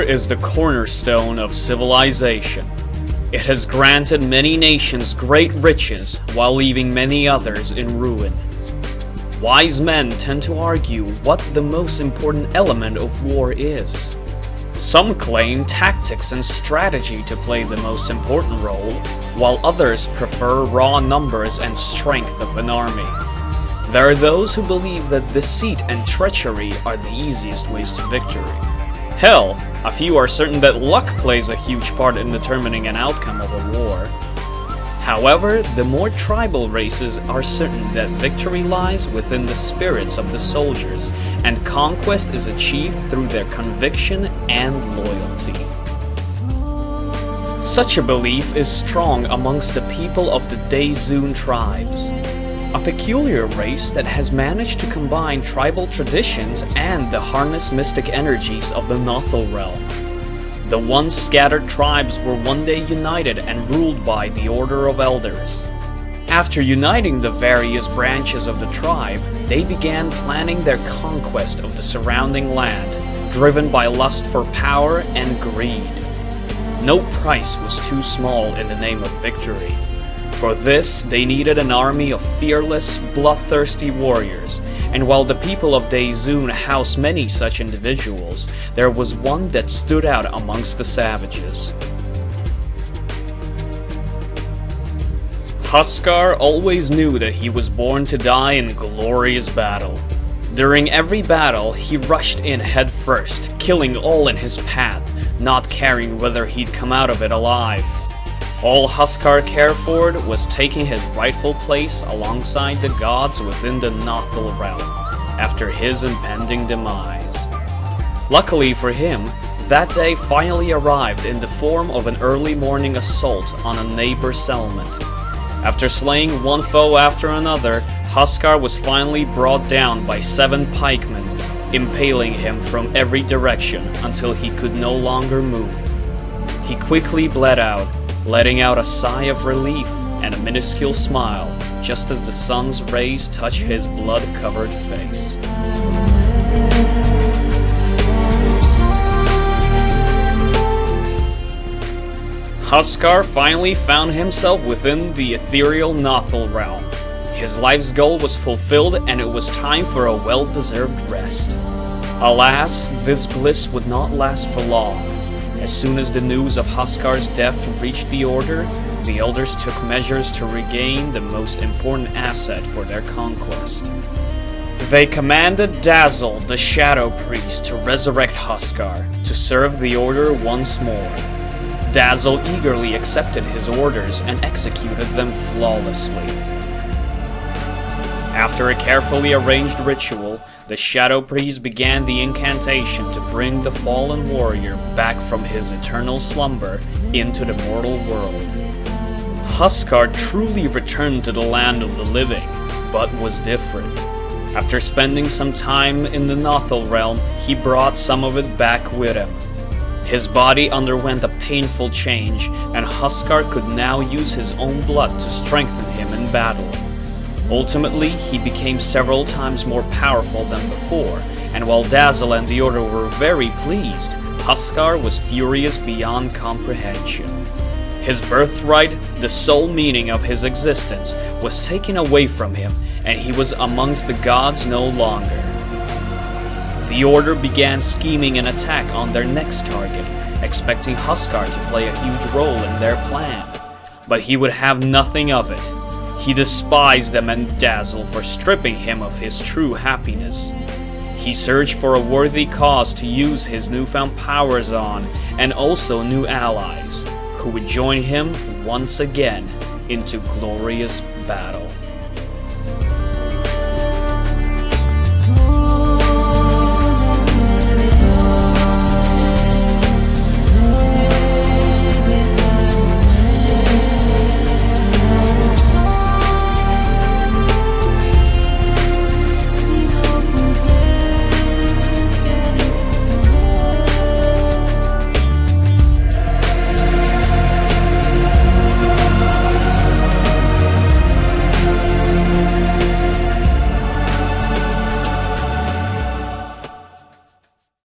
is the cornerstone of civilization. It has granted many nations great riches while leaving many others in ruin. Wise men tend to argue what the most important element of war is. Some claim tactics and strategy to play the most important role, while others prefer raw numbers and strength of an army. There are those who believe that deceit and treachery are the easiest ways to victory. Hell, a few are certain that luck plays a huge part in determining an outcome of a war. However, the more tribal races are certain that victory lies within the spirits of the soldiers, and conquest is achieved through their conviction and loyalty. Such a belief is strong amongst the people of the Daezun tribes, a peculiar race that has managed to combine tribal traditions and the harnessed mystic energies of the Nothal realm. The once scattered tribes were one day united and ruled by the Order of Elders. After uniting the various branches of the tribe, they began planning their conquest of the surrounding land, driven by lust for power and greed. No price was too small in the name of victory. For this, they needed an army of fearless, bloodthirsty warriors, and while the people of Daezun housed many such individuals, there was one that stood out amongst the savages. Huskar always knew that he was born to die in glorious battle. During every battle, he rushed in head first, killing all in his path, not caring whether he'd come out of it alive. All Huskar cared for was taking his rightful place alongside the gods within the Nothal realm, after his impending demise. Luckily for him, that day finally arrived in the form of an early morning assault on a neighbor settlement. After slaying one foe after another, Huskar was finally brought down by 7 pikemen, impaling him from every direction until he could no longer move. He quickly bled out, letting out a sigh of relief and a minuscule smile just as the sun's rays touched his blood-covered face. Huskar finally found himself within the ethereal Nothal realm. His life's goal was fulfilled and it was time for a well-deserved rest. Alas, this bliss would not last for long. As soon as the news of Huskar's death reached the Order, the Elders took measures to regain the most important asset for their conquest. They commanded Dazzle, the Shadow Priest, to resurrect Huskar, to serve the Order once more. Dazzle eagerly accepted his orders and executed them flawlessly. After a carefully arranged ritual, the Shadow Priest began the incantation to bring the fallen warrior back from his eternal slumber into the mortal world. Huskar truly returned to the land of the living, but was different. After spending some time in the Nothal realm, he brought some of it back with him. His body underwent a painful change, and Huskar could now use his own blood to strengthen him in battle. Ultimately, he became several times more powerful than before, and while Dazzle and the Order were very pleased, Huskar was furious beyond comprehension. His birthright, the sole meaning of his existence, was taken away from him, and he was amongst the gods no longer. The Order began scheming an attack on their next target, expecting Huskar to play a huge role in their plan. But he would have nothing of it. He despised them and Dazzle for stripping him of his true happiness. He searched for a worthy cause to use his newfound powers on, and also new allies, who would join him once again into glorious battle.